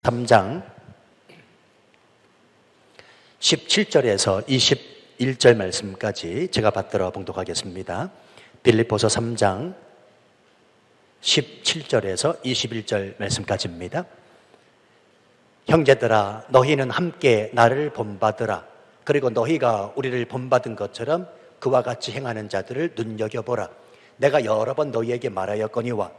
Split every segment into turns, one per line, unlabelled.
3장 17절에서 21절 말씀까지 제가 받들어 봉독하겠습니다. 빌립보서 3장 17절에서 21절 말씀까지입니다. 형제들아, 너희는 함께 나를 본받으라. 그리고 너희가 우리를 본받은 것처럼 그와 같이 행하는 자들을 눈여겨보라. 내가 여러 번 너희에게 말하였거니와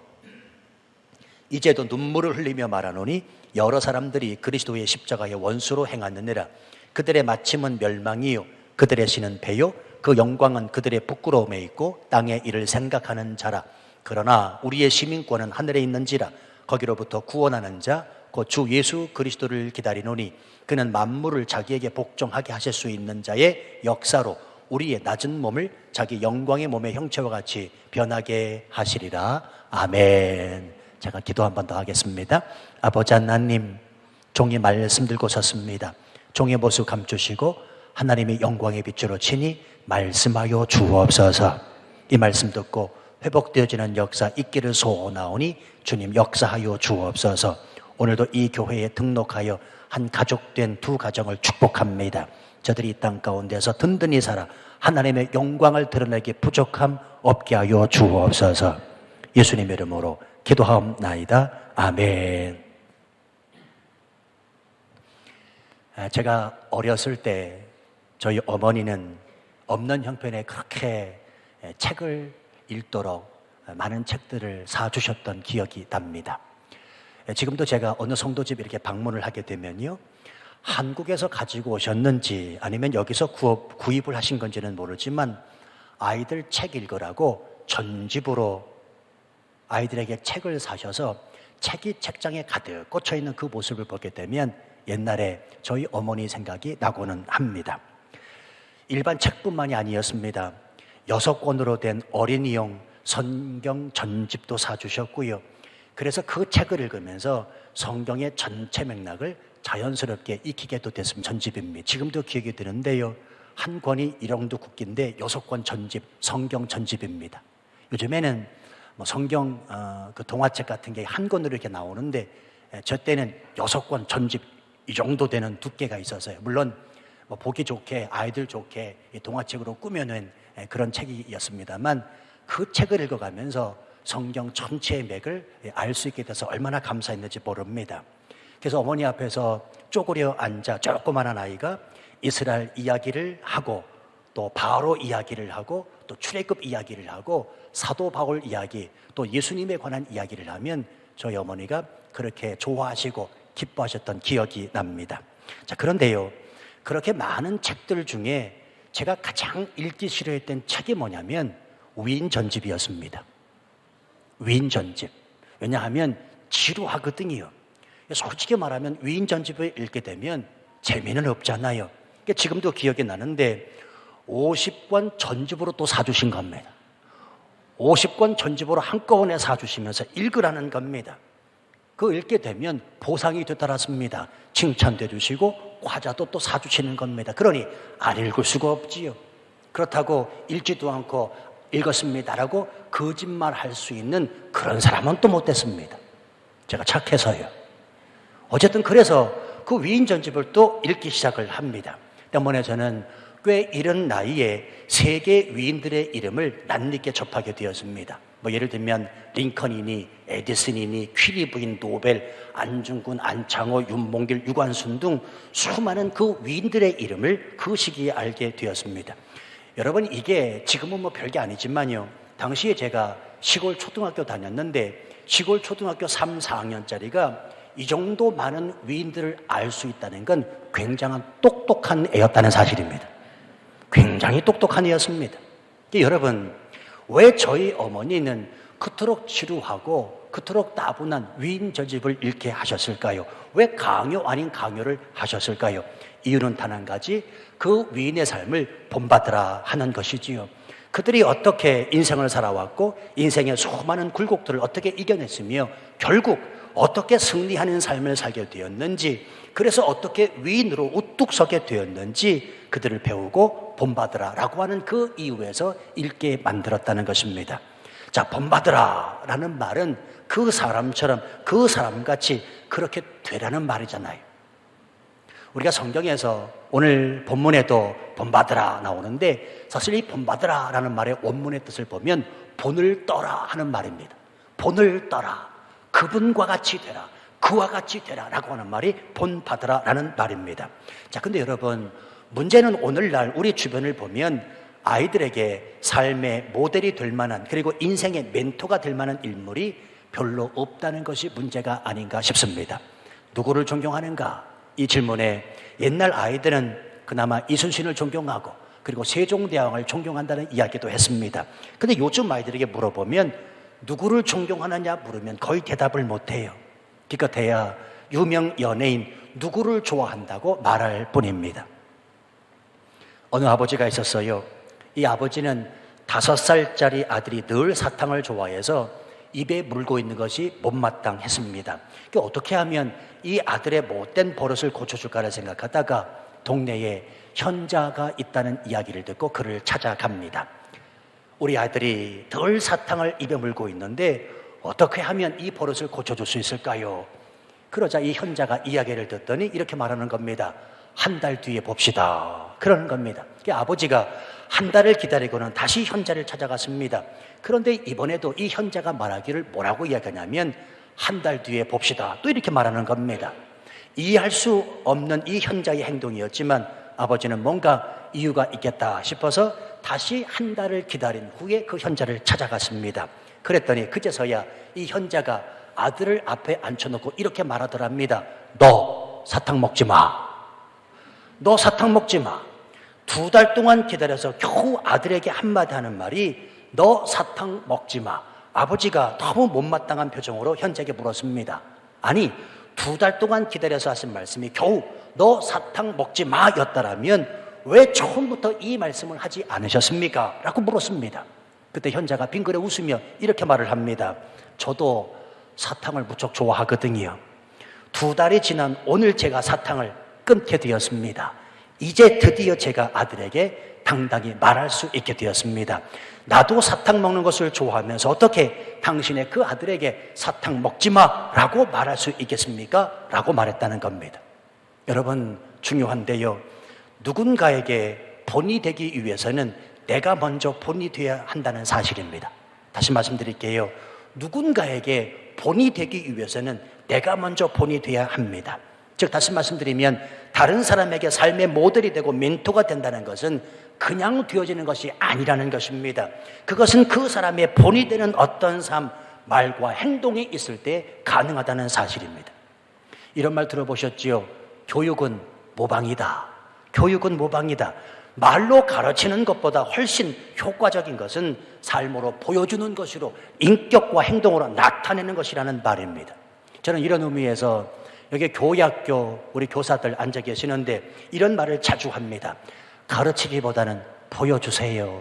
이제도 눈물을 흘리며 말하노니 여러 사람들이 그리스도의 십자가의 원수로 행하느니라. 그들의 마침은 멸망이요 그들의 신은 배요 그 영광은 그들의 부끄러움에 있고 땅의 일을 생각하는 자라. 그러나 우리의 시민권은 하늘에 있는지라. 거기로부터 구원하는 자 곧 주 예수 그리스도를 기다리노니 그는 만물을 자기에게 복종하게 하실 수 있는 자의 역사로 우리의 낮은 몸을 자기 영광의 몸의 형체와 같이 변하게 하시리라. 아멘. 제가 기도 한 번 더 하겠습니다. 아버지 하나님, 종이 말씀 들고 섰습니다. 종의 모습 감추시고 하나님의 영광의 빛으로 친히 말씀하여 주옵소서. 이 말씀 듣고 회복되어지는 역사 있기를 소원하오니 주님 역사하여 주옵소서. 오늘도 이 교회에 등록하여 한 가족된 두 가정을 축복합니다. 저들이 이 땅 가운데서 든든히 살아 하나님의 영광을 드러내기 부족함 없게 하여 주옵소서. 예수님의 이름으로 기도하옵나이다. 아멘. 제가 어렸을 때 저희 어머니는 없는 형편에 그렇게 책을 읽도록 많은 책들을 사주셨던 기억이 납니다. 지금도 제가 어느 성도집 이렇게 방문을 하게 되면요, 한국에서 가지고 오셨는지 아니면 여기서 구입을 하신 건지는 모르지만 아이들 책 읽으라고 전집으로 아이들에게 책을 사셔서 책이 책장에 가득 꽂혀 있는 그 모습을 보게 되면 옛날에 저희 어머니 생각이 나고는 합니다. 일반 책뿐만이 아니었습니다. 6권으로 된 어린이용 성경 전집도 사주셨고요. 그래서 그 책을 읽으면서 성경의 전체 맥락을 자연스럽게 익히게도 됐습니다. 전집입니다. 지금도 기억이 드는데요, 한 권이 이 정도 굵기인데 6권 전집, 성경 전집입니다. 요즘에는 성경 그 동화책 같은 게 한 권으로 이렇게 나오는데 저 때는 6권 전집 이 정도 되는 두께가 있어서요. 물론 보기 좋게 아이들 좋게 동화책으로 꾸며낸 그런 책이었습니다만 그 책을 읽어가면서 성경 전체의 맥을 알 수 있게 돼서 얼마나 감사했는지 모릅니다. 그래서 어머니 앞에서 쪼그려 앉아 조그마한 아이가 이스라엘 이야기를 하고 또 바로 이야기를 하고 또 출애굽 이야기를 하고 사도 바울 이야기 또 예수님에 관한 이야기를 하면 저희 어머니가 그렇게 좋아하시고 기뻐하셨던 기억이 납니다. 자, 그런데요, 그렇게 많은 책들 중에 제가 가장 읽기 싫어했던 책이 뭐냐면 위인 전집이었습니다. 위인 전집. 왜냐하면 지루하거든요. 솔직히 말하면 위인 전집을 읽게 되면 재미는 없잖아요. 지금도 기억이 나는데 50권 전집으로 또 사주신 겁니다. 50권 전집으로 한꺼번에 사주시면서 읽으라는 겁니다. 그거 읽게 되면 보상이 되더랐습니다. 칭찬도 해주시고 과자도 또 사주시는 겁니다. 그러니 안 읽을 수가 없지요. 그렇다고 읽지도 않고 읽었습니다라고 거짓말 할 수 있는 그런 사람은 또 못 됐습니다. 제가 착해서요. 어쨌든 그래서 그 위인 전집을 또 읽기 시작을 합니다. 때문에 저는 꽤 이른 나이에 세계 위인들의 이름을 낯익게 접하게 되었습니다. 예를 들면 링컨이니 에디슨이니 퀴리 부인 노벨, 안중근, 안창호, 윤봉길, 유관순 등 수많은 그 위인들의 이름을 그 시기에 알게 되었습니다. 여러분, 이게 지금은 별게 아니지만요, 당시에 제가 시골 초등학교 다녔는데 시골 초등학교 3, 4학년짜리가 이 정도 많은 위인들을 알 수 있다는 건 굉장한 똑똑한 애였다는 사실입니다. 굉장히 똑똑한 애였습니다. 여러분, 왜 저희 어머니는 그토록 지루하고 그토록 따분한 위인 전집을 읽게 하셨을까요? 왜 강요 아닌 강요를 하셨을까요? 이유는 단 한 가지, 그 위인의 삶을 본받으라 하는 것이지요. 그들이 어떻게 인생을 살아왔고 인생의 수많은 굴곡들을 어떻게 이겨냈으며 결국 어떻게 승리하는 삶을 살게 되었는지, 그래서 어떻게 위인으로 우뚝 서게 되었는지 그들을 배우고 본받으라 라고 하는 그 이유에서 읽게 만들었다는 것입니다. 자, 본받으라 라는 말은 그 사람처럼, 그 사람같이 그렇게 되라는 말이잖아요. 우리가 성경에서 오늘 본문에도 본받으라 나오는데, 사실 이 본받으라 라는 말의 원문의 뜻을 보면 본을 떠라 하는 말입니다. 본을 떠라, 그분과 같이 되라, 그와 같이 되라 라고 하는 말이 본받으라 라는 말입니다. 자, 근데 여러분, 문제는 오늘날 우리 주변을 보면 아이들에게 삶의 모델이 될 만한, 그리고 인생의 멘토가 될 만한 인물이 별로 없다는 것이 문제가 아닌가 싶습니다. 누구를 존경하는가? 이 질문에 옛날 아이들은 그나마 이순신을 존경하고 그리고 세종대왕을 존경한다는 이야기도 했습니다. 근데 요즘 아이들에게 물어보면 누구를 존경하느냐 물으면 거의 대답을 못해요. 기껏해야 유명 연예인 누구를 좋아한다고 말할 뿐입니다. 어느 아버지가 있었어요. 이 아버지는 5살짜리 아들이 늘 사탕을 좋아해서 입에 물고 있는 것이 못마땅했습니다. 그러니까 어떻게 하면 이 아들의 못된 버릇을 고쳐줄까를 생각하다가 동네에 현자가 있다는 이야기를 듣고 그를 찾아갑니다. 우리 아들이 늘 사탕을 입에 물고 있는데 어떻게 하면 이 버릇을 고쳐줄 수 있을까요? 그러자 이 현자가 이야기를 듣더니 이렇게 말하는 겁니다. 한 달 뒤에 봅시다. 그러는 겁니다. 아버지가 한 달을 기다리고는 다시 현자를 찾아갔습니다. 그런데 이번에도 이 현자가 말하기를 뭐라고 이야기하냐면 한 달 뒤에 봅시다. 또 이렇게 말하는 겁니다. 이해할 수 없는 이 현자의 행동이었지만 아버지는 뭔가 이유가 있겠다 싶어서 다시 한 달을 기다린 후에 그 현자를 찾아갔습니다. 그랬더니 그제서야 이 현자가 아들을 앞에 앉혀놓고 이렇게 말하더랍니다. 너 사탕 먹지 마. 너 사탕 먹지 마. 2달 동안 기다려서 겨우 아들에게 한마디 하는 말이 너 사탕 먹지 마. 아버지가 너무 못마땅한 표정으로 현자에게 물었습니다. 아니, 2달 동안 기다려서 하신 말씀이 겨우 너 사탕 먹지 마 였다라면 왜 처음부터 이 말씀을 하지 않으셨습니까? 라고 물었습니다. 그때 현자가 빙그레 웃으며 이렇게 말을 합니다. 저도 사탕을 무척 좋아하거든요. 2달이 지난 오늘 제가 사탕을 끊게 되었습니다. 이제 드디어 제가 아들에게 당당히 말할 수 있게 되었습니다. 나도 사탕 먹는 것을 좋아하면서 어떻게 당신의 그 아들에게 사탕 먹지 마 라고 말할 수 있겠습니까? 라고 말했다는 겁니다. 여러분, 중요한데요, 누군가에게 본이 되기 위해서는 내가 먼저 본이 되어야 한다는 사실입니다. 다시 말씀드릴게요. 누군가에게 본이 되기 위해서는 내가 먼저 본이 되어야 합니다. 즉, 다시 말씀드리면 다른 사람에게 삶의 모델이 되고 멘토가 된다는 것은 그냥 되어지는 것이 아니라는 것입니다. 그것은 그 사람의 본이 되는 어떤 삶, 말과 행동이 있을 때 가능하다는 사실입니다. 이런 말 들어보셨지요? 교육은 모방이다. 교육은 모방이다. 말로 가르치는 것보다 훨씬 효과적인 것은 삶으로 보여주는 것으로, 인격과 행동으로 나타내는 것이라는 말입니다. 저는 이런 의미에서 여기 교회학교 우리 교사들 앉아 계시는데 이런 말을 자주 합니다. 가르치기보다는 보여주세요.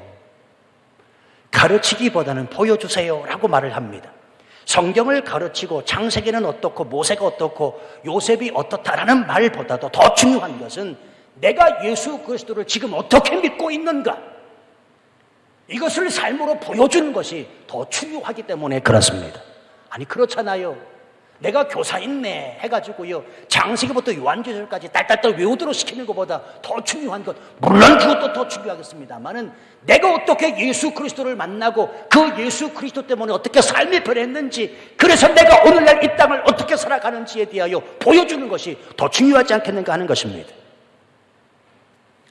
가르치기보다는 보여주세요 라고 말을 합니다. 성경을 가르치고 창세기는 어떻고 모세가 어떻고 요셉이 어떻다라는 말보다도 더 중요한 것은 내가 예수 그리스도를 지금 어떻게 믿고 있는가, 이것을 삶으로 보여주는 것이 더 중요하기 때문에 그렇습니다. 아니, 그렇잖아요. 내가 교사인네 해가지고요, 장세기부터 요한계시록까지 딸딸딸 외우도록 시키는 것보다 더 중요한 것, 물론 그것도 더 중요하겠습니다만은 내가 어떻게 예수 그리스도를 만나고 그 예수 그리스도 때문에 어떻게 삶이 변했는지, 그래서 내가 오늘날 이 땅을 어떻게 살아가는지에 대하여 보여주는 것이 더 중요하지 않겠는가 하는 것입니다.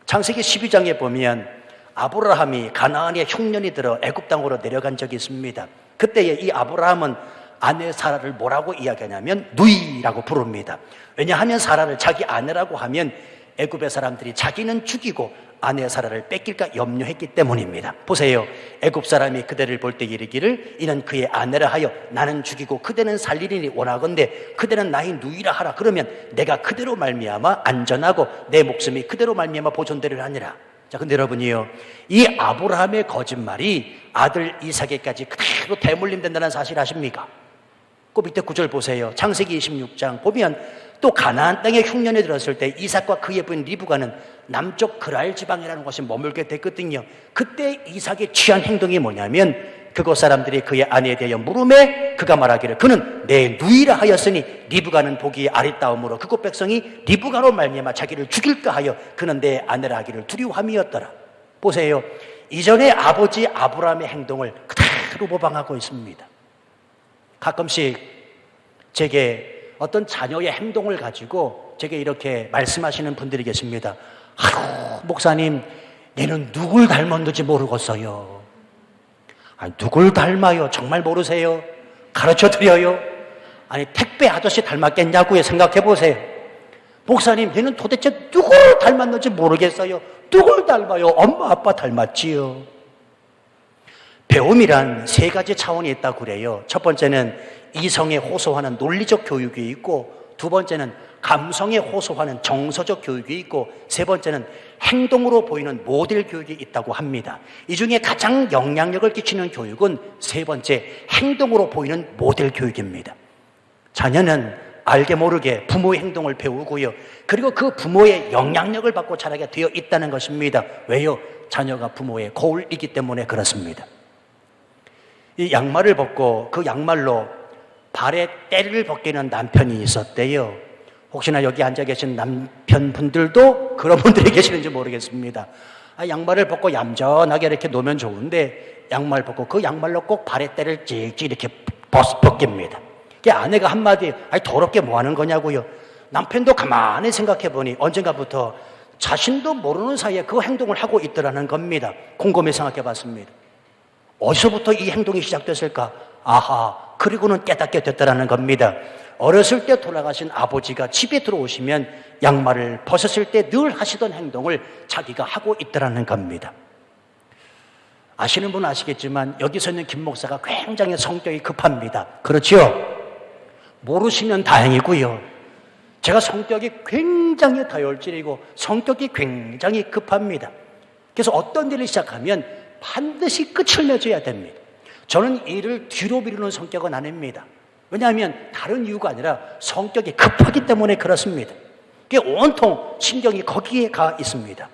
창세기 12장에 보면 아브라함이 가나안의 흉년이 들어 애굽 땅으로 내려간 적이 있습니다. 그때에 이 아브라함은 아내 사라를 뭐라고 이야기하냐면 누이라고 부릅니다. 왜냐하면 사라를 자기 아내라고 하면 애굽의 사람들이 자기는 죽이고 아내 사라를 뺏길까 염려했기 때문입니다. 보세요. 애굽 사람이 그대를 볼 때 이르기를 이는 그의 아내라 하여 나는 죽이고 그대는 살리리니 원하건대 그대는 나의 누이라 하라. 그러면 내가 그대로 말미암아 안전하고 내 목숨이 그대로 말미암아 보존되리라 하니라. 자, 근데 여러분이요, 이 아브라함의 거짓말이 아들 이삭에까지 그대로 대물림된다는 사실 아십니까? 그 밑에 9절 보세요. 창세기 26장 보면 또 가나안 땅에 흉년에 들었을 때 이삭과 그의 부인 리브가는 남쪽 그랄 지방이라는 곳에 머물게 됐거든요. 그때 이삭의 취한 행동이 뭐냐면 그곳 사람들이 그의 아내에 대하여 물음에 그가 말하기를 그는 내 누이라 하였으니 리브가는 보기에 아리따움으로 그곳 백성이 리브가로 말미암아 자기를 죽일까 하여 그는 내 아내라 하기를 두려워함이었더라. 보세요. 이전에 아버지 아브라함의 행동을 그대로 모방하고 있습니다. 가끔씩 제게 어떤 자녀의 행동을 가지고 제게 이렇게 말씀하시는 분들이 계십니다. 아유, 목사님, 얘는 누굴 닮았는지 모르겠어요. 아니, 누굴 닮아요? 정말 모르세요? 가르쳐 드려요? 아니, 택배 아저씨 닮았겠냐고요? 생각해 보세요. 목사님, 얘는 도대체 누굴 닮았는지 모르겠어요. 누굴 닮아요? 엄마, 아빠 닮았지요. 배움이란 세 가지 차원이 있다고 그래요. 첫 번째는 이성에 호소하는 논리적 교육이 있고, 두 번째는 감성에 호소하는 정서적 교육이 있고, 세 번째는 행동으로 보이는 모델 교육이 있다고 합니다. 이 중에 가장 영향력을 끼치는 교육은 세 번째 행동으로 보이는 모델 교육입니다. 자녀는 알게 모르게 부모의 행동을 배우고요, 그리고 그 부모의 영향력을 받고 자라게 되어 있다는 것입니다. 왜요? 자녀가 부모의 거울이기 때문에 그렇습니다. 이 양말을 벗고 그 양말로 발에 때를 벗기는 남편이 있었대요. 혹시나 여기 앉아 계신 남편분들도 그런 분들이 계시는지 모르겠습니다. 양말을 벗고 얌전하게 이렇게 놓으면 좋은데 양말 벗고 그 양말로 꼭 발에 때를 찍찍 이렇게 벗깁니다. 아내가 한마디 더럽게 뭐 하는 거냐고요. 남편도 가만히 생각해 보니 언젠가부터 자신도 모르는 사이에 그 행동을 하고 있더라는 겁니다. 곰곰이 생각해 봤습니다. 어디서부터 이 행동이 시작됐을까? 아하, 그리고는 깨닫게 됐다는 겁니다. 어렸을 때 돌아가신 아버지가 집에 들어오시면 양말을 벗었을 때 늘 하시던 행동을 자기가 하고 있다는 겁니다. 아시는 분은 아시겠지만 여기서 있는 김 목사가 굉장히 성격이 급합니다. 그렇죠? 모르시면 다행이고요. 제가 성격이 굉장히 다혈질이고 성격이 굉장히 급합니다. 그래서 어떤 일을 시작하면 반드시 끝을 맺어야 됩니다. 저는 일을 뒤로 미루는 성격은 아닙니다. 왜냐하면 다른 이유가 아니라 성격이 급하기 때문에 그렇습니다. 온통 신경이 거기에 가 있습니다.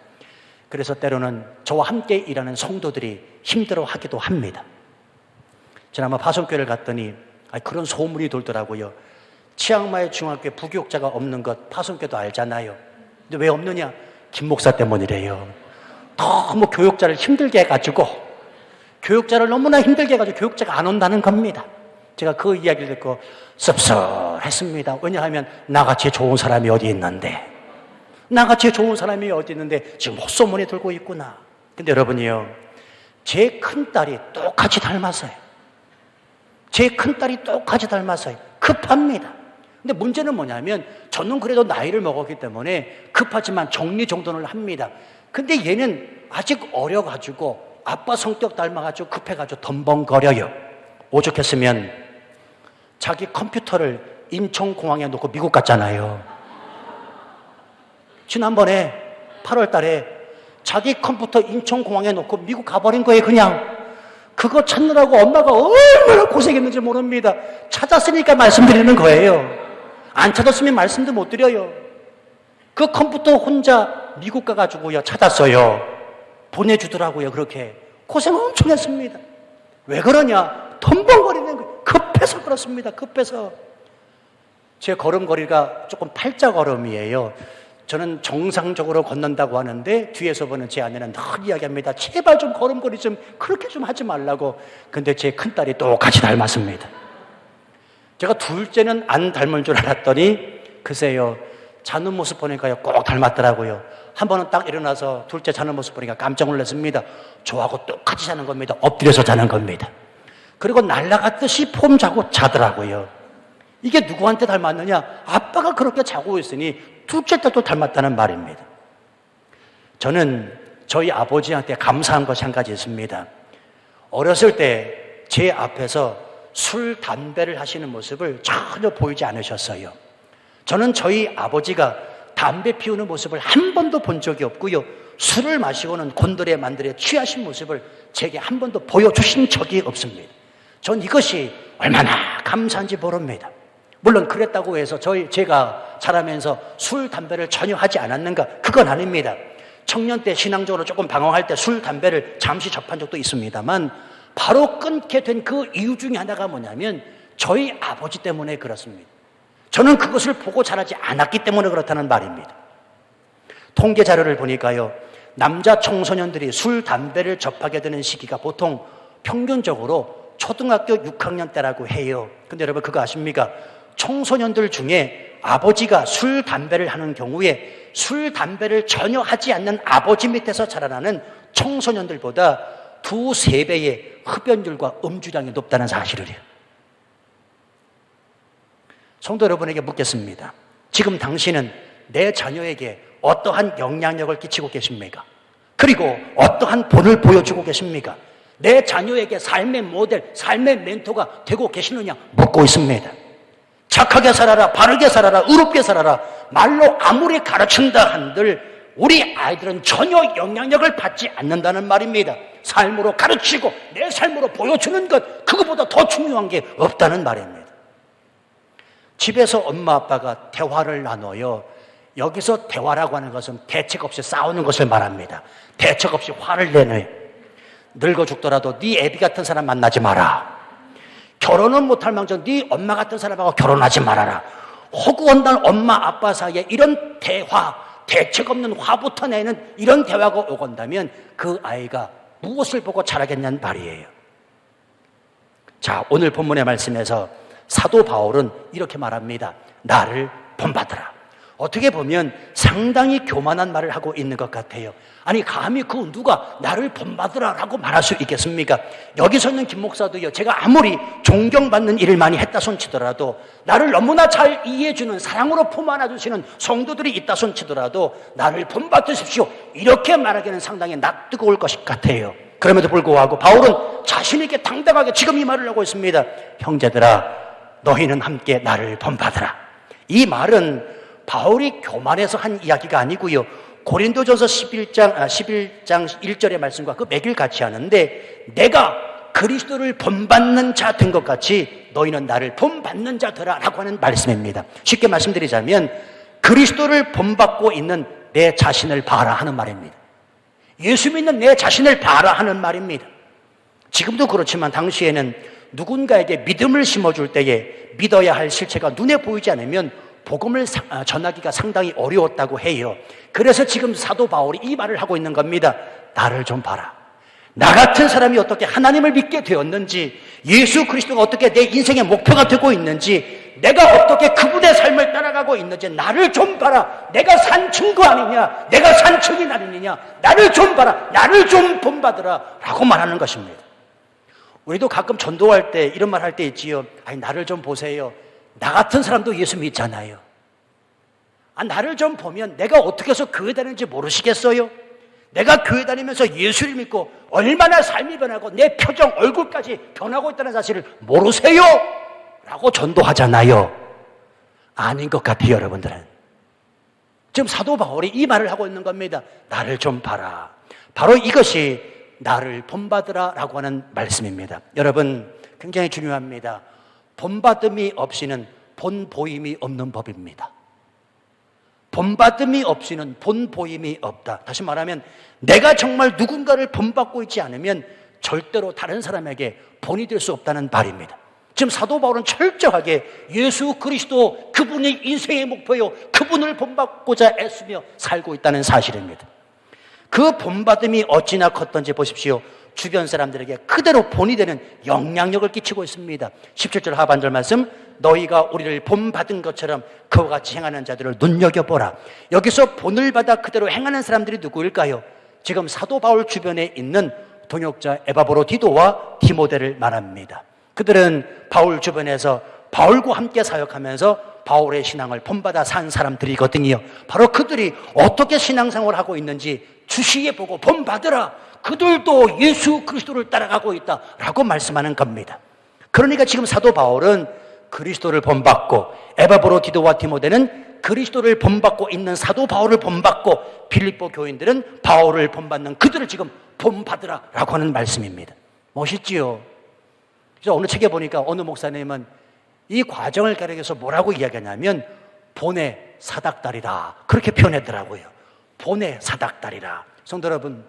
그래서 때로는 저와 함께 일하는 성도들이 힘들어하기도 합니다. 지난번 파송교회를 갔더니 그런 소문이 돌더라고요. 치앙마이 중학교에 부교육자가 없는 것 파송교회도 알잖아요. 근데 왜 없느냐? 김 목사 때문이래요. 너무 교육자를 힘들게 해가지고, 교육자를 너무나 힘들게 해가지고 교육자가 안 온다는 겁니다. 제가 그 이야기를 듣고 씁쓸했습니다. 왜냐하면 나같이 좋은 사람이 어디 있는데, 나같이 좋은 사람이 어디 있는데 지금 헛소문이 돌고 있구나. 근데 여러분이요, 제 큰딸이 똑같이 닮았어요. 제 큰딸이 똑같이 닮았어요. 급합니다. 근데 문제는 뭐냐면 저는 그래도 나이를 먹었기 때문에 급하지만 정리정돈을 합니다. 근데 얘는 아직 어려가지고 아빠 성격 닮아가지고 급해가지고 덤벙거려요. 오죽했으면 자기 컴퓨터를 인천공항에 놓고 미국 갔잖아요. 지난번에 8월 달에 자기 컴퓨터 인천공항에 놓고 미국 가버린 거예요. 그냥 그거 찾느라고 엄마가 얼마나 고생했는지 모릅니다. 찾았으니까 말씀드리는 거예요. 안 찾았으면 말씀도 못 드려요. 그 컴퓨터 혼자 미국 가가지고요 찾았어요. 보내주더라고요. 그렇게 고생 엄청 했습니다. 왜 그러냐? 덤벙거리는 거예요. 급해서 그렇습니다. 급해서. 제 걸음걸이가 조금 팔자 걸음이에요. 저는 정상적으로 걷는다고 하는데 뒤에서 보는 제 아내는 늘 이야기합니다. 제발 좀 걸음걸이 좀 그렇게 좀 하지 말라고. 근데 제 큰딸이 똑같이 닮았습니다. 제가 둘째는 안 닮은 줄 알았더니 글쎄요, 자는 모습 보니까요 꼭 닮았더라고요. 한 번은 딱 일어나서 둘째 자는 모습 보니까 깜짝 놀랐습니다. 저하고 똑같이 자는 겁니다. 엎드려서 자는 겁니다. 그리고 날아갔듯이 폼 자고 자더라고요. 이게 누구한테 닮았느냐? 아빠가 그렇게 자고 있으니 둘째 딸도 닮았다는 말입니다. 저는 저희 아버지한테 감사한 것이 한 가지 있습니다. 어렸을 때 제 앞에서 술, 담배를 하시는 모습을 전혀 보이지 않으셨어요. 저는 저희 아버지가 담배 피우는 모습을 한 번도 본 적이 없고요. 술을 마시고는 곤드레 만드레 취하신 모습을 제게 한 번도 보여주신 적이 없습니다. 전 이것이 얼마나 감사한지 모릅니다. 물론 그랬다고 해서 제가 자라면서 술, 담배를 전혀 하지 않았는가? 그건 아닙니다. 청년 때 신앙적으로 조금 방황할 때 술, 담배를 잠시 접한 적도 있습니다만 바로 끊게 된 그 이유 중에 하나가 뭐냐면 저희 아버지 때문에 그렇습니다. 저는 그것을 보고 자라지 않았기 때문에 그렇다는 말입니다. 통계 자료를 보니까요, 남자 청소년들이 술, 담배를 접하게 되는 시기가 보통 평균적으로 초등학교 6학년 때라고 해요. 근데 여러분 그거 아십니까? 청소년들 중에 아버지가 술, 담배를 하는 경우에 술, 담배를 전혀 하지 않는 아버지 밑에서 자라나는 청소년들보다 2~3배의 흡연율과 음주량이 높다는 사실을 해요. 성도 여러분에게 묻겠습니다. 지금 당신은 내 자녀에게 어떠한 영향력을 끼치고 계십니까? 그리고 어떠한 본을 보여주고 계십니까? 내 자녀에게 삶의 모델, 삶의 멘토가 되고 계시느냐 묻고 있습니다. 착하게 살아라, 바르게 살아라, 의롭게 살아라 말로 아무리 가르친다 한들 우리 아이들은 전혀 영향력을 받지 않는다는 말입니다. 삶으로 가르치고 내 삶으로 보여주는 것, 그것보다 더 중요한 게 없다는 말입니다. 집에서 엄마 아빠가 대화를 나눠요. 여기서 대화라고 하는 것은 대책 없이 싸우는 것을 말합니다. 대책 없이 화를 내네요. 늙어 죽더라도 네 애비 같은 사람 만나지 마라. 결혼은 못할 망정 네 엄마 같은 사람하고 결혼하지 말아라. 허구한다는 엄마 아빠 사이에 이런 대화, 대책 없는 화부터 내는 이런 대화가 오건다면 그 아이가 무엇을 보고 자라겠냐는 말이에요. 자, 오늘 본문의 말씀에서 사도 바울은 이렇게 말합니다. 나를 본받으라. 어떻게 보면 상당히 교만한 말을 하고 있는 것 같아요. 아니 감히 그 누가 나를 본받으라라고 말할 수 있겠습니까? 여기서 있는 김 목사도요, 제가 아무리 존경받는 일을 많이 했다 손치더라도 나를 너무나 잘 이해해주는 사랑으로 품 안아주시는 성도들이 있다 손치더라도 나를 본받으십시오 이렇게 말하기는 상당히 낯뜨거울 것 같아요. 그럼에도 불구하고 바울은 자신에게 당당하게 지금 이 말을 하고 있습니다. 형제들아 너희는 함께 나를 본받으라. 이 말은 바울이 교만해서 한 이야기가 아니고요, 고린도전서 11장 1절의 말씀과 그 맥을 같이 하는데 내가 그리스도를 본받는 자 된 것 같이 너희는 나를 본받는 자 되라 라고 하는 말씀입니다. 쉽게 말씀드리자면 그리스도를 본받고 있는 내 자신을 봐라 하는 말입니다. 예수 믿는 내 자신을 봐라 하는 말입니다. 지금도 그렇지만 당시에는 누군가에게 믿음을 심어줄 때에 믿어야 할 실체가 눈에 보이지 않으면 복음을 전하기가 상당히 어려웠다고 해요. 그래서 지금 사도 바울이 이 말을 하고 있는 겁니다. 나를 좀 봐라. 나 같은 사람이 어떻게 하나님을 믿게 되었는지, 예수 그리스도가 어떻게 내 인생의 목표가 되고 있는지, 내가 어떻게 그분의 삶을 따라가고 있는지 나를 좀 봐라. 내가 산 증거 아니냐, 내가 산 증인 아니냐, 나를 좀 봐라, 나를 좀 본받으라 라고 말하는 것입니다. 우리도 가끔 전도할 때 이런 말 할 때 있지요. 아니 나를 좀 보세요. 나 같은 사람도 예수 믿잖아요. 나를 좀 보면 내가 어떻게 해서 교회 다니는지 모르시겠어요? 내가 교회 다니면서 예수를 믿고 얼마나 삶이 변하고 내 표정, 얼굴까지 변하고 있다는 사실을 모르세요? 라고 전도하잖아요. 아닌 것 같아요, 여러분들은. 지금 사도 바울이 이 말을 하고 있는 겁니다. 나를 좀 봐라. 바로 이것이 나를 본받으라 라고 하는 말씀입니다. 여러분, 굉장히 중요합니다. 본받음이 없이는 본보임이 없는 법입니다. 본받음이 없이는 본보임이 없다. 다시 말하면 내가 정말 누군가를 본받고 있지 않으면 절대로 다른 사람에게 본이 될 수 없다는 말입니다. 지금 사도 바울은 철저하게 예수 그리스도 그분이 인생의 목표요, 그분을 본받고자 애쓰며 살고 있다는 사실입니다. 그 본받음이 어찌나 컸던지 보십시오. 주변 사람들에게 그대로 본이 되는 영향력을 끼치고 있습니다. 17절 하반절 말씀, 너희가 우리를 본받은 것처럼 그와 같이 행하는 자들을 눈여겨보라. 여기서 본을 받아 그대로 행하는 사람들이 누구일까요? 지금 사도 바울 주변에 있는 동역자 에바브로디도와 디모데를 말합니다. 그들은 바울 주변에서 바울과 함께 사역하면서 바울의 신앙을 본받아 산 사람들이거든요. 바로 그들이 어떻게 신앙생활을 하고 있는지 주시해 보고 본받으라. 그들도 예수 그리스도를 따라가고 있다라고 말씀하는 겁니다. 그러니까 지금 사도 바울은 그리스도를 본받고, 에바브로 디도와 디모데는 그리스도를 본받고 있는 사도 바울을 본받고, 빌립보 교인들은 바울을 본받는 그들을 지금 본받으라라고 하는 말씀입니다. 멋있지요? 그래서 어느 책에 보니까 어느 목사님은 이 과정을 가리켜서 뭐라고 이야기하냐면 본의 사닥다리다, 그렇게 표현했더라고요. 본의 사닥다리라. 성도 여러분,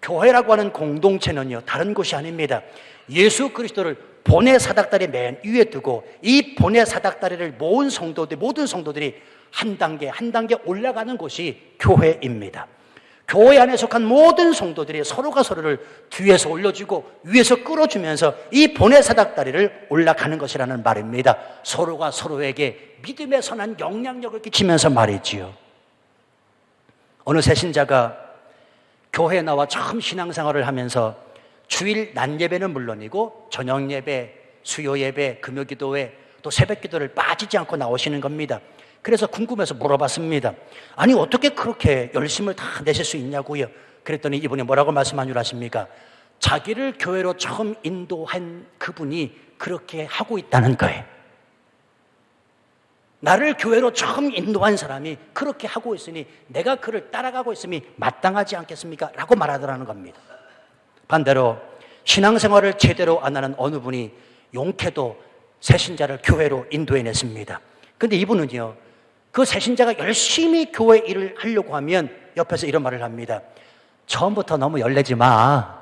교회라고 하는 공동체는요, 다른 곳이 아닙니다. 예수 그리스도를 본의 사닥다리 맨 위에 두고 이 본의 사닥다리를 모든 성도들이 한 단계 한 단계 올라가는 곳이 교회입니다. 교회 안에 속한 모든 성도들이 서로가 서로를 뒤에서 올려주고 위에서 끌어주면서 이 본의 사닥다리를 올라가는 것이라는 말입니다. 서로가 서로에게 믿음의 선한 영향력을 끼치면서 말이지요. 어느 새신자가 교회에 나와 처음 신앙생활을 하면서 주일 낮 예배는 물론이고 저녁 예배, 수요 예배, 금요 기도회, 또 새벽 기도를 빠지지 않고 나오시는 겁니다. 그래서 궁금해서 물어봤습니다. 아니 어떻게 그렇게 열심을 다 내실 수 있냐고요. 그랬더니 이분이 뭐라고 말씀한 줄 아십니까? 자기를 교회로 처음 인도한 그분이 그렇게 하고 있다는 거예요. 나를 교회로 처음 인도한 사람이 그렇게 하고 있으니 내가 그를 따라가고 있음이 마땅하지 않겠습니까? 라고 말하더라는 겁니다. 반대로 신앙생활을 제대로 안 하는 어느 분이 용케도 새신자를 교회로 인도해냈습니다. 그런데 이분은요, 그 새신자가 열심히 교회 일을 하려고 하면 옆에서 이런 말을 합니다. 처음부터 너무 열내지 마.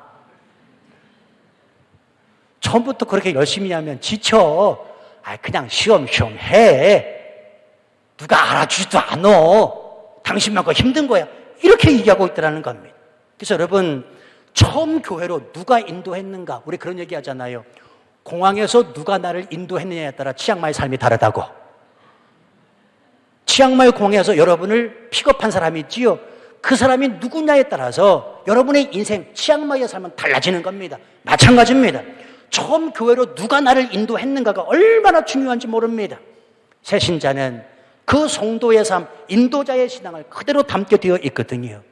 처음부터 그렇게 열심히 하면 지쳐. 그냥 쉬엄쉬엄 해. 누가 알아주지도 않아. 당신만큼 힘든 거야. 이렇게 얘기하고 있더라는 겁니다. 그래서 여러분, 처음 교회로 누가 인도했는가? 우리 그런 얘기 하잖아요. 공항에서 누가 나를 인도했느냐에 따라 치앙마이 삶이 다르다고. 치앙마이 공항에서 여러분을 픽업한 사람이 있지요. 그 사람이 누구냐에 따라서 여러분의 인생, 치앙마이의 삶은 달라지는 겁니다. 마찬가지입니다. 처음 교회로 누가 나를 인도했는가가 얼마나 중요한지 모릅니다. 새신자는 그 성도의 삶, 인도자의 신앙을 그대로 담게 되어 있거든요.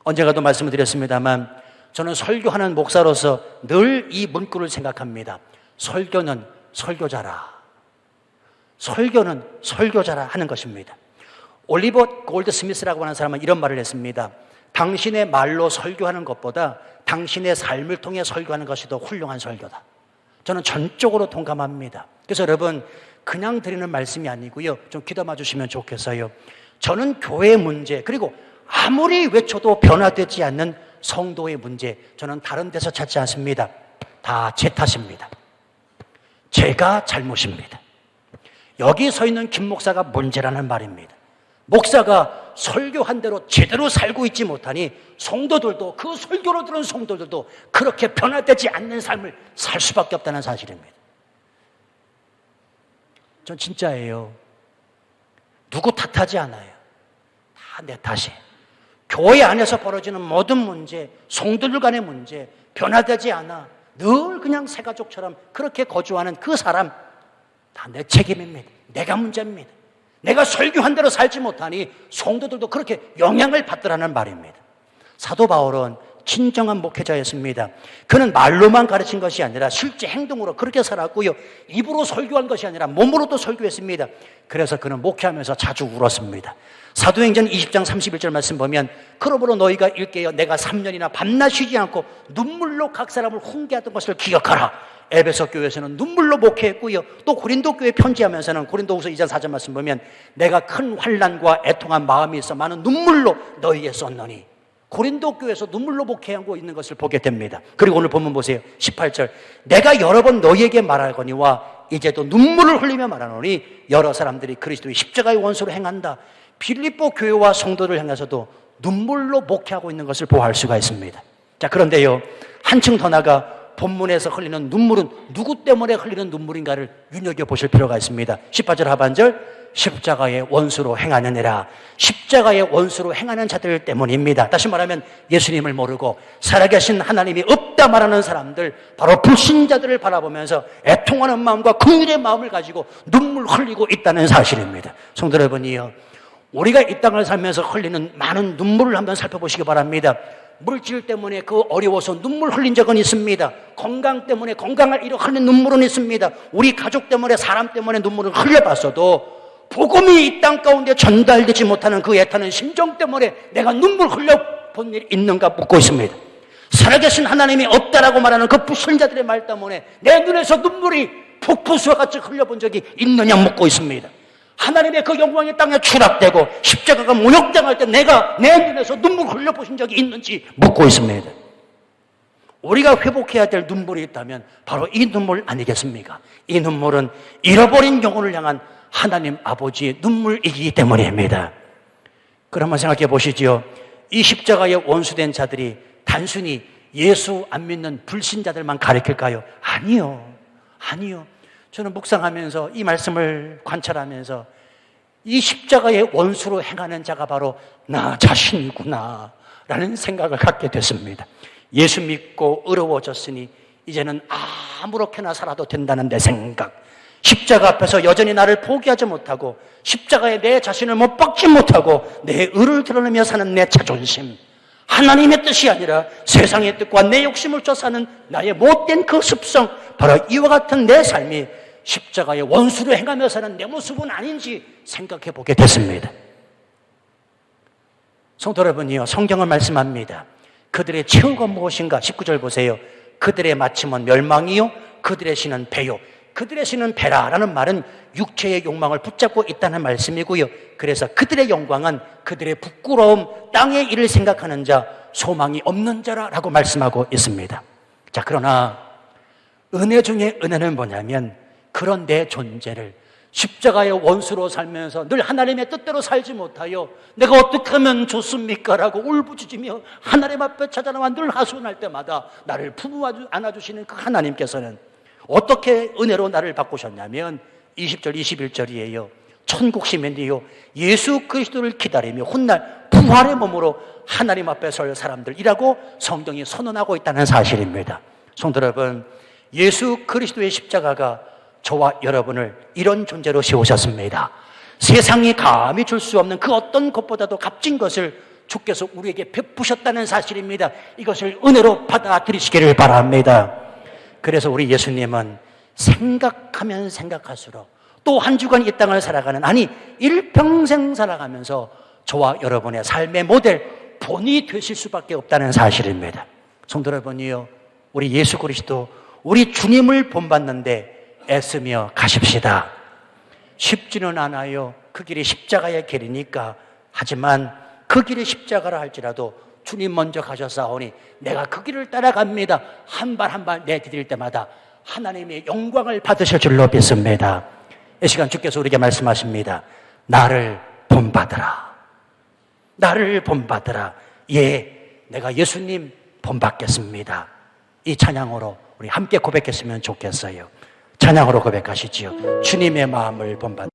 언젠가도 말씀을 드렸습니다만 저는 설교하는 목사로서 늘 이 문구를 생각합니다. 설교는 설교자라. 설교는 설교자라 하는 것입니다. 올리버 골드 스미스라고 하는 사람은 이런 말을 했습니다. 당신의 말로 설교하는 것보다 당신의 삶을 통해 설교하는 것이 더 훌륭한 설교다. 저는 전적으로 동감합니다. 그래서 여러분, 그냥 드리는 말씀이 아니고요, 좀 귀담아 주시면 좋겠어요. 저는 교회의 문제, 그리고 아무리 외쳐도 변화되지 않는 성도의 문제, 저는 다른 데서 찾지 않습니다. 다 제 탓입니다. 제가 잘못입니다. 여기 서 있는 김 목사가 문제라는 말입니다. 목사가 설교한 대로 제대로 살고 있지 못하니 성도들도, 그 설교로 들은 성도들도 그렇게 변화되지 않는 삶을 살 수밖에 없다는 사실입니다. 전 진짜예요. 누구 탓하지 않아요. 다 내 탓이에요. 교회 안에서 벌어지는 모든 문제, 성도들 간의 문제, 변화되지 않아 늘 그냥 새가족처럼 그렇게 거주하는 그 사람, 다 내 책임입니다. 내가 문제입니다. 내가 설교한 대로 살지 못하니 성도들도 그렇게 영향을 받더라는 말입니다. 사도 바울은 진정한 목회자였습니다. 그는 말로만 가르친 것이 아니라 실제 행동으로 그렇게 살았고요, 입으로 설교한 것이 아니라 몸으로도 설교했습니다. 그래서 그는 목회하면서 자주 울었습니다. 사도행전 20장 31절 말씀 보면, 그러므로 너희가 일깨어 내가 3년이나 밤낮 쉬지 않고 눈물로 각 사람을 훈계하던 것을 기억하라. 에베소 교회에서는 눈물로 목회했고요, 또 고린도 교회 편지하면서는 고린도후서 2장 4절 말씀 보면 내가 큰 환난과 애통한 마음이 있어 많은 눈물로 너희에 썼노니, 고린도 교회에서 눈물로 목회하고 있는 것을 보게 됩니다. 그리고 오늘 본문 보세요. 18절, 내가 여러 번 너희에게 말하거니와 이제도 눈물을 흘리며 말하노니 여러 사람들이 그리스도의 십자가의 원수로 행한다. 빌립보 교회와 성도를 향해서도 눈물로 목회하고 있는 것을 보아할 수가 있습니다. 자, 그런데요, 한층 더 나아가 본문에서 흘리는 눈물은 누구 때문에 흘리는 눈물인가를 눈여겨보실 필요가 있습니다. 18절 하반절, 십자가의 원수로 행하는 애라. 십자가의 원수로 행하는 자들 때문입니다. 다시 말하면 예수님을 모르고 살아계신 하나님이 없다 말하는 사람들, 바로 불신자들을 바라보면서 애통하는 마음과 긍휼의 마음을 가지고 눈물 흘리고 있다는 사실입니다. 성도 여러분이요, 우리가 이 땅을 살면서 흘리는 많은 눈물을 한번 살펴보시기 바랍니다. 물질 때문에 그 어려워서 눈물 흘린 적은 있습니다. 건강 때문에 건강을 잃어 흘린 눈물은 있습니다. 우리 가족 때문에, 사람 때문에 눈물을 흘려봤어도 복음이 이 땅 가운데 전달되지 못하는 그 애타는 심정 때문에 내가 눈물 흘려본 일이 있는가 묻고 있습니다. 살아계신 하나님이 없다라고 말하는 그 불신자들의 말 때문에 내 눈에서 눈물이 폭포수와 같이 흘려본 적이 있느냐 묻고 있습니다. 하나님의 그 영광이 땅에 추락되고 십자가가 모욕당할 때 내가 내 눈에서 눈물 흘려보신 적이 있는지 묻고 있습니다. 우리가 회복해야 될 눈물이 있다면 바로 이 눈물 아니겠습니까? 이 눈물은 잃어버린 영혼을 향한 하나님 아버지의 눈물이기 때문입니다. 그러면 생각해 보시지요. 이 십자가에 원수된 자들이 단순히 예수 안 믿는 불신자들만 가리킬까요? 아니요. 저는 묵상하면서 이 말씀을 관찰하면서 이 십자가의 원수로 행하는 자가 바로 나 자신이구나 라는 생각을 갖게 됐습니다. 예수 믿고 의로워졌으니 이제는 아무렇게나 살아도 된다는 내 생각, 십자가 앞에서 여전히 나를 포기하지 못하고 십자가에 내 자신을 못 박지 못하고 내 의를 드러내며 사는 내 자존심, 하나님의 뜻이 아니라 세상의 뜻과 내 욕심을 쫓아 사는 나의 못된 그 습성, 바로 이와 같은 내 삶이 십자가의 원수로 행하며 사는 내 모습은 아닌지 생각해 보게 됐습니다. 성도 여러분이요, 성경은 말씀합니다. 그들의 최후가 무엇인가? 19절 보세요. 그들의 마침은 멸망이요 그들의 신은 배요. 그들의 신은 배라라는 말은 육체의 욕망을 붙잡고 있다는 말씀이고요. 그래서 그들의 영광은 그들의 부끄러움, 땅의 일을 생각하는 자, 소망이 없는 자라고 말씀하고 있습니다. 자, 그러나 은혜 중에 은혜는 뭐냐면 그런 내 존재를 십자가의 원수로 살면서 늘 하나님의 뜻대로 살지 못하여 내가 어떻게 하면 좋습니까? 라고 울부짖으며 하나님 앞에 찾아나와 늘 하소연할 때마다 나를 품어 안아주시는 그 하나님께서는 어떻게 은혜로 나를 바꾸셨냐면 20절 21절이에요. 천국 시민이요 예수 그리스도를 기다리며 훗날 부활의 몸으로 하나님 앞에 설 사람들이라고 성경이 선언하고 있다는 사실입니다. 성도 여러분, 예수 그리스도의 십자가가 저와 여러분을 이런 존재로 세우셨습니다. 세상이 감히 줄 수 없는 그 어떤 것보다도 값진 것을 주께서 우리에게 베푸셨다는 사실입니다. 이것을 은혜로 받아들이시기를 바랍니다. 그래서 우리 예수님은 생각하면 생각할수록 또 한 주간 이 땅을 살아가는, 아니 일평생 살아가면서 저와 여러분의 삶의 모델 본이 되실 수밖에 없다는 사실입니다. 성도 여러분이요, 우리 예수 그리스도 우리 주님을 본받는데 애쓰며 가십시다. 쉽지는 않아요. 그 길이 십자가의 길이니까. 하지만 그 길이 십자가라 할지라도 주님 먼저 가셨사오니 내가 그 길을 따라갑니다. 한 발 한 발 내디딜 때마다 하나님의 영광을 받으실 줄로 믿습니다. 이 시간 주께서 우리에게 말씀하십니다. 나를 본받으라. 나를 본받으라. 예, 내가 예수님 본받겠습니다. 이 찬양으로 우리 함께 고백했으면 좋겠어요. 찬양으로 고백하시지요. 주님의 마음을 본받으라.